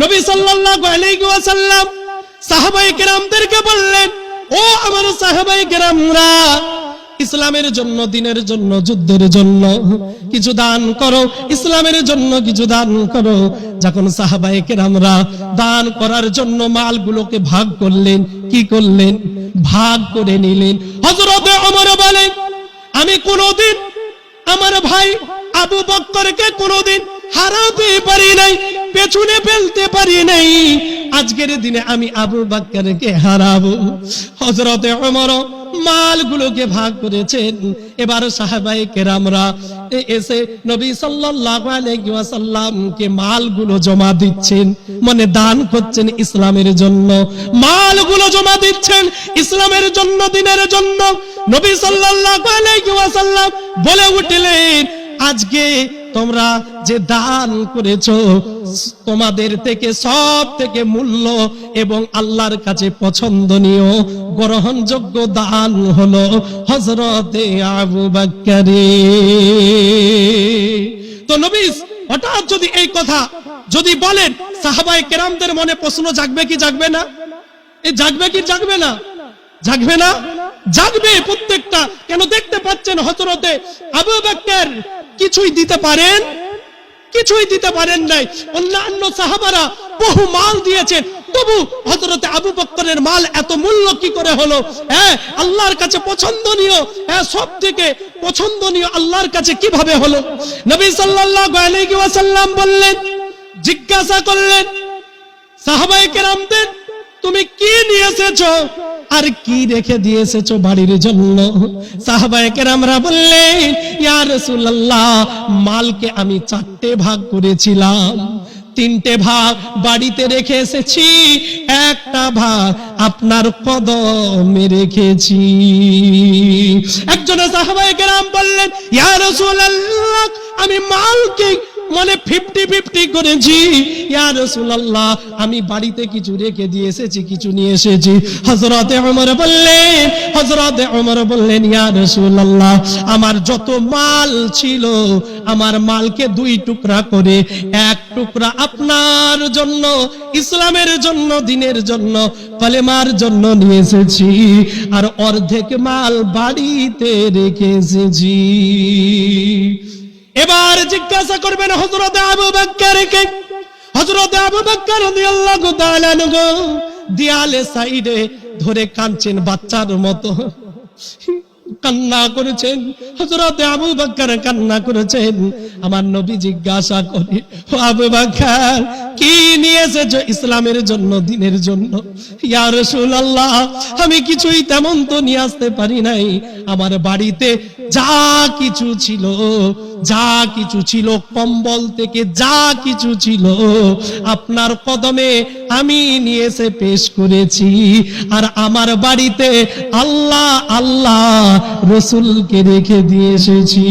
নবী সাল্লাল্লাহু আলাইহি ওয়াসাল্লাম সাহাবায়ে কেরামদেরকে বললেন, ও আমার সাহাবায়ে কেরামরা, ইসলামের জন্য, দিনের জন্য, যুদ্ধের জন্য কিছু দান করো, ইসলামের জন্য কিছু দান করো। যখন সাহাবায়ে কেরামরা দান করার জন্য মালগুলোকে ভাগ করলেন, কি করলেন? ভাগ করে নিলেন। হযরত ওমর বলেন, আমি কোনোদিন আমার ভাই আবু বকরকে কোনোদিন হারাতে পারি নাই, পেছনে ফেলতে পারি নাই। আজকের দিনে আমি আবু বকরকে হারাবো। হযরত ওমর মালগুলোকে ভাগ করেছেন। এবার সাহাবায়ে কেরামরা এসে নবী সাল্লাল্লাহু আলাইহি ওয়াসাল্লামকে মালগুলো জমা দিচ্ছেন, মানে দান করছেন ইসলামের জন্য। মালগুলো জমা দিচ্ছেন ইসলামের জন্য, দিনের জন্য। নবী সাল্লাল্লাহু আলাইহি ওয়াসাল্লাম বলে উঠলেন, আজকে তোমরা যে দান করেছো, তোমাদের থেকে সব থেকে মূল্য এবং আল্লাহর কাছে পছন্দনীয় গ্রহণযোগ্য দান হলো হযরতে আবু বকর। তো নবী হঠাৎ যদি এই কথা যদি বলেন, সাহাবায়ে কেরামদের মনে প্রশ্ন জাগবে কি জাগবে না? জাগবে কি জাগবে না? জাগবে না? জাগবে প্রত্যেকটা। কেন? দেখতে পাচ্ছেন হযরতে আবু বকর কিছুই দিতে পারেন, কিছুই দিতে পারেন নাই। অন্যান্য সাহাবারা বহু মাল দিয়েছেন, তবু হযরতে আবু বকরের মাল এত মূল্য কি করে হলো? আল্লাহর কাছে পছন্দনীয়, সবথেকে পছন্দনীয় আল্লাহর কাছে কিভাবে হলো? নবী সাল্লাল্লাহু আলাইহি ওয়াসাল্লাম বললেন, জিজ্ঞাসা করলেন সাহাবায়ে কেরামদের, তুমি কি নিয়ে এসেছো আর কি রেখে দিয়ে এসেছো বাড়ির জন্য? সাহাবায়ে কেরামরা বললেন, ইয়া রাসূলুল্লাহ, মালকে আমি 4টে ভাগ করেছিলাম, 3টে ভাগ বাড়িতে রেখে এসেছি, একটা ভাগ আপনার কদমে রেখেছি। একজন সাহাবায়ে কেরাম বললেন, ইয়া রাসূলুল্লাহ, আমি মালকে মানে 50-50 করেছি। ইয়া রাসূলুল্লাহ, আমি বাড়িতে কিছু রেখে দিয়ে এসেছি, কিছু নিয়ে এসেছি। হযরতে ওমর বললেন, ইয়া রাসূলুল্লাহ, আমার যত মাল ছিল, আমার মালকে 2 টুকরা করে, 1 টুকরা আপনার জন্য, ইসলামের জন্য, দিনের জন্য, কলেমার জন্য নিয়ে এসেছি, আর অর্ধেক মাল বাড়িতে রেখে এসেছি। এবার জিজ্ঞাসা করবেন হযরত আবু বকরকে। হযরত আবু বকর রাদিয়াল্লাহু তাআলা আনহু দেয়ালে সাইডে ধরে কাঁদছেন, বাচ্চার মতো কান্না করেছেন। হযরত আবু বকর কান্না করেছেন। আমার নবী জিজ্ঞাসা করে, ও আবু বকর, কি নিয়ে এসেছো ইসলামের জন্য, দিনের জন্য? ইয়া রাসূলুল্লাহ, আমি কিছুই তেমন তো নিয়ে আসতে পারি নাই। আমার বাড়িতে যা কিছু ছিল, কম্বল থেকে যা কিছু ছিল, আপনার কদমে আমি নিয়ে এসে পেশ করেছি। আর আমার বাড়িতে আল্লাহ রাসূলকে রেখে দিয়ে এসেছি।